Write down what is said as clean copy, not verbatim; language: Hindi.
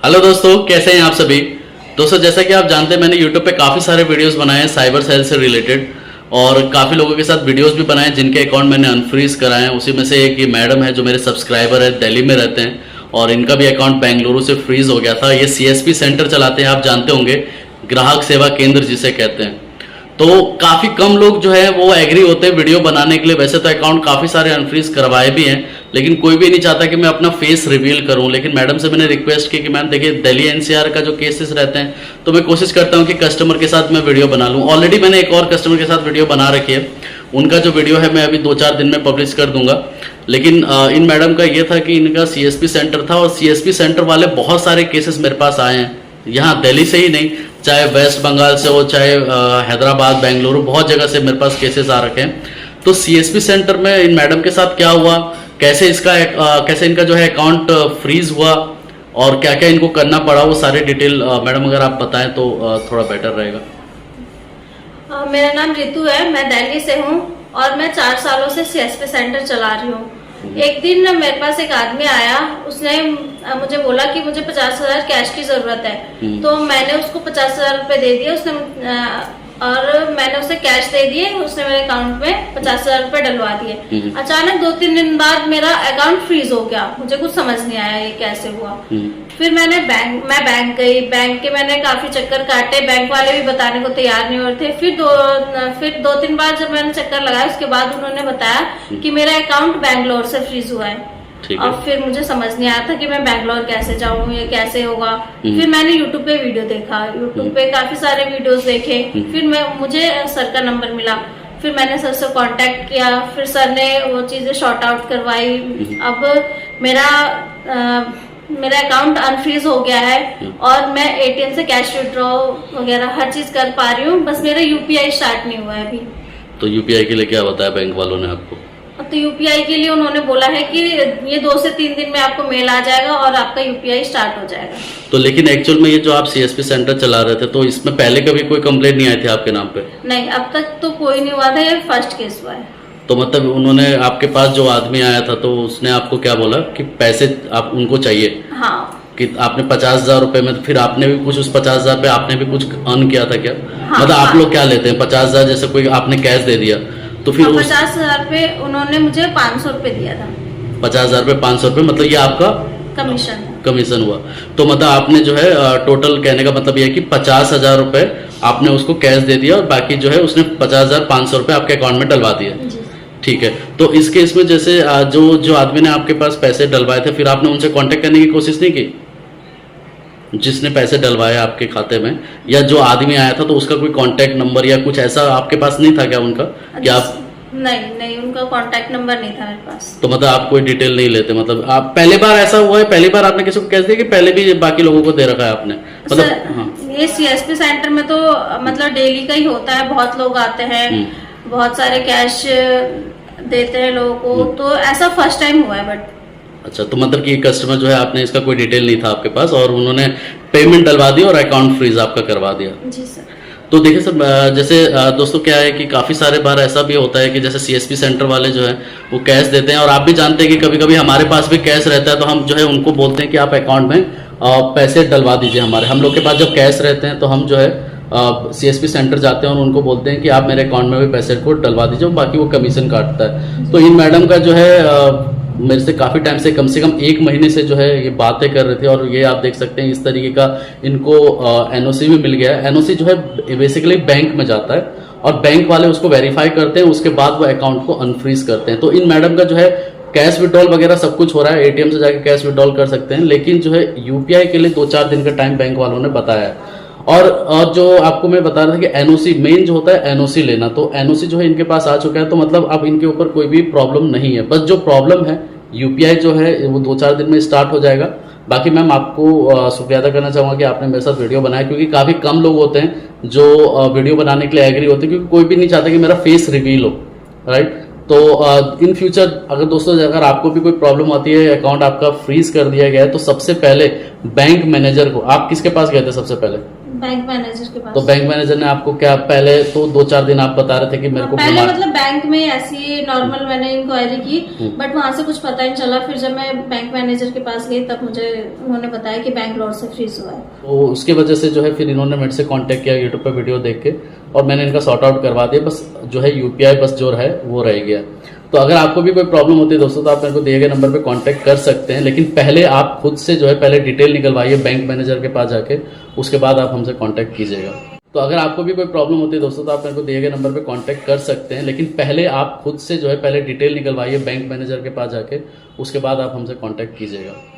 हेलो दोस्तों, कैसे हैं आप सभी। दोस्तों, जैसा कि आप जानते हैं मैंने YouTube पे काफ़ी सारे वीडियोस बनाए हैं साइबर सेल से रिलेटेड, और काफ़ी लोगों के साथ वीडियोस भी बनाए जिनके अकाउंट मैंने अनफ्रीज कराए हैं। उसी में से एक ये मैडम है जो मेरे सब्सक्राइबर है, दिल्ली में रहते हैं, और इनका भी अकाउंट बेंगलुरु से फ्रीज हो गया था। ये CSP सेंटर चलाते हैं, आप जानते होंगे, ग्राहक सेवा केंद्र जिसे कहते हैं। तो काफ़ी कम लोग जो है वो एग्री होते हैं वीडियो बनाने के लिए। वैसे तो अकाउंट काफ़ी सारे अनफ्रीज करवाए भी हैं, लेकिन कोई भी नहीं चाहता कि मैं अपना फेस रिवील करूं। लेकिन मैडम से मैंने रिक्वेस्ट की कि मैम देखिए, दिल्ली NCR का जो केसेस रहते हैं तो मैं कोशिश करता हूं कि कस्टमर के साथ मैं वीडियो बना लूं। ऑलरेडी मैंने एक और कस्टमर के साथ वीडियो बना रखी है, उनका जो वीडियो है मैं अभी 2-4 दिन में पब्लिश कर दूंगा। लेकिन इन मैडम का ये था कि इनका CSP सेंटर था, और CSP सेंटर वाले बहुत सारे केसेस मेरे पास आए हैं, यहाँ दिल्ली से ही नहीं, चाहे वेस्ट बंगाल से हो, चाहे हैदराबाद, बेंगलुरु, बहुत जगह से मेरे पास केसेस आ रखे हैं। तो CSP सेंटर में इन मैडम के साथ क्या हुआ, कैसे इनका जो है अकाउंट फ्रीज हुआ, और क्या क्या इनको करना पड़ा, वो सारे डिटेल मैडम अगर आप बताएं तो थोड़ा बेटर रहेगा। मेरा नाम रितु है, मैं दिल्ली से हूँ और मैं 4 सालों से CSP सेंटर चला रही हूँ। एक दिन मेरे पास एक आदमी आया, उसने मुझे बोला कि मुझे 50,000 कैश की जरूरत है। तो मैंने उसको 50,000 रुपए दे दिए, उसने और मैंने उसे कैश दे दिए, उसने मेरे अकाउंट में 50,000 रुपए डलवा दिए। अचानक 2-3 दिन बाद मेरा अकाउंट फ्रीज हो गया, मुझे कुछ समझ नहीं आया ये कैसे हुआ। फिर मैं बैंक गई, बैंक के मैंने काफी चक्कर काटे, बैंक वाले भी बताने को तैयार नहीं हो रहे थे। फिर 2-3 बार जब मैंने चक्कर लगाया, उसके बाद उन्होंने बताया कि मेरा अकाउंट बैंगलोर से फ्रीज हुआ है। और फिर मुझे समझ नहीं आया था कि मैं बैंगलोर कैसे जाऊं, ये कैसे होगा। फिर मैंने यूट्यूब पे वीडियो देखा, यूट्यूब पे काफी सारे वीडियोस देखे। फिर मुझे सर का नंबर मिला, फिर मैंने सर से कांटेक्ट किया, फिर सर ने वो चीजें शॉर्ट आउट करवाई। अब मेरा अकाउंट अनफ्रीज हो गया है, और मैं ATM से कैश विड्रॉ वगैरह हर चीज कर पा रही हूँ। बस मेरा UPI स्टार्ट नहीं हुआ है अभी। तो UPI के लिए क्या बताया बैंक वालों ने आपको? तो UPI के लिए उन्होंने बोला है कि ये 2 से 3 दिन में आपको मेल आ जाएगा और आपका UPI स्टार्ट हो जाएगा। तो लेकिन एक्चुअल में ये जो आप CSP सेंटर चला रहे थे, तो इसमें पहले कभी कोई कंप्लेंट नहीं आई थी आपके नाम पे? नहीं, अब तक तो कोई नहीं हुआ था, ये फर्स्ट केस हुआ है। तो मतलब उन्होंने आपके पास जो आदमी आया था तो उसने आपको क्या बोला कि पैसे आप उनको चाहिए? हाँ। कि आपने 50,000 रुपए में, फिर आपने भी कुछ उस 50,000 पे आपने भी कुछ अर्न किया था क्या? हाँ, मतलब आप हाँ। लोग क्या लेते हैं 50,000, जैसे कोई आपने कैश दे दिया तो फिर 50,000 पे उन्होंने मुझे 500 रुपए दिया था। 50,000 पे 500 रुपए, मतलब ये आपका कमीशन हुआ। तो मतलब आपने जो है टोटल, कहने का मतलब ये है कि 50,000 रुपए आपने उसको कैश दे दिया, और बाकी जो है उसने 50,500 रुपए आपके अकाउंट में डलवा दिए। ठीक है। तो इस केस में जैसे जो आदमी ने आपके पास पैसे डलवाए थे, फिर आपने उनसे कांटेक्ट करने की कोशिश नहीं की, जिसने पैसे डलवाए आपके खाते में, या जो आदमी आया था तो उसका कोई कांटेक्ट नंबर या कुछ ऐसा आपके पास नहीं था क्या उनका? कि आप नहीं, उनका कांटेक्ट नंबर नहीं था मेरे पास। तो मतलब आप कोई डिटेल नहीं लेते? मतलब आप पहली बार ऐसा हुआ है, पहली बार आपने किसी को कैश दिया कि पहले भी बाकी लोगों को दे रखा है आपने? मतलब हाँ। ये CSP सेंटर में तो मतलब डेली का ही होता है, बहुत लोग आते हैं, बहुत सारे कैश देते हैं लोगों को, तो ऐसा फर्स्ट टाइम हुआ है। बट अच्छा, तो मतलब कि कस्टमर जो है, आपने इसका कोई डिटेल नहीं था आपके पास, और उन्होंने पेमेंट डलवा दी और अकाउंट फ्रीज आपका करवा दिया? जी सर। तो देखिए सर, जैसे दोस्तों क्या है कि काफ़ी सारे बार ऐसा भी होता है कि जैसे CSP सेंटर वाले जो है वो कैश देते हैं, और आप भी जानते हैं कि कभी कभी हमारे पास भी कैश रहता है, तो हम जो है उनको बोलते हैं कि आप अकाउंट में पैसे डलवा दीजिए हमारे। हम लोग के पास जब कैश रहते हैं तो हम जो है CSP सेंटर जाते हैं और उनको बोलते हैं कि आप मेरे अकाउंट में भी पैसे को डलवा दीजिए, बाकी वो कमीशन काटता है। तो इन मैडम का जो है मेरे से काफ़ी टाइम से, कम 1 महीने से जो है ये बातें कर रहे थे, और ये आप देख सकते हैं इस तरीके का इनको NOC भी मिल गया है। NOC जो है बेसिकली बैंक में जाता है, और बैंक वाले उसको वेरीफाई करते हैं, उसके बाद वो अकाउंट को अनफ्रीज करते हैं। तो इन मैडम का जो है कैश विड्रॉल वगैरह सब कुछ हो रहा है, ATM से जाके कैश विड्रॉल कर सकते हैं, लेकिन जो है UPI के लिए 2-4 दिन का टाइम बैंक वालों ने बताया है। और जो आपको मैं बता रहा था कि NOC मेन जो होता है, NOC लेना, तो NOC जो है इनके पास आ चुका है, तो मतलब अब इनके ऊपर कोई भी प्रॉब्लम नहीं है। बस जो प्रॉब्लम है UPI जो है वो 2-4 दिन में स्टार्ट हो जाएगा। बाकी मैम आपको शुक्रिया अदा करना चाहूँगा कि आपने मेरे साथ वीडियो बनाया, क्योंकि काफ़ी कम लोग होते हैं जो वीडियो बनाने के लिए एग्री होते हैं, क्योंकि कोई भी नहीं चाहता कि मेरा फेस रिवील हो, राइट। तो इन फ्यूचर अगर दोस्तों, अगर आपको भी कोई प्रॉब्लम आती है, अकाउंट आपका फ्रीज कर दिया गया है, तो सबसे पहले बैंक मैनेजर को, आप किसके पास गए थे सबसे पहले? बैंक मैनेजर के पास। तो बैंक मैनेजर ने आपको क्या, पहले तो 2-4 दिन आप बता रहे थे कि मेरे को पहले बीमार- मतलब बैंक में ऐसी नॉर्मल मैंने इंक्वायरी की, बट वहां से कुछ पता ही नहीं चला। फिर जब मैं बैंक मैनेजर के पास गई तब मुझे उन्होंने बताया कि बैंक लॉट से फ्रीज हुआ है। तो उसकी वजह से जो है फिर इन्होंने मेरे से कांटेक्ट किया यूट्यूब पे वीडियो देख के, और मैंने इनका सॉर्ट आउट करवा दिया। बस जो है यूपीआई बस जो है वो रह गया। तो अगर आपको भी कोई प्रॉब्लम होती है दोस्तों, तो आप मेरे को दिए गए नंबर पे कांटेक्ट कर सकते हैं, लेकिन पहले आप खुद से जो है पहले डिटेल निकलवाइए बैंक मैनेजर के पास जाके, उसके बाद आप हमसे कांटेक्ट कीजिएगा। तो अगर आपको भी कोई प्रॉब्लम होती है दोस्तों, तो आप मेरे को दिए गए नंबर पे कांटेक्ट कर सकते हैं, लेकिन पहले आप खुद से जो है पहले डिटेल निकलवाइए बैंक मैनेजर के पास जाके, उसके बाद आप हमसे कांटेक्ट कीजिएगा।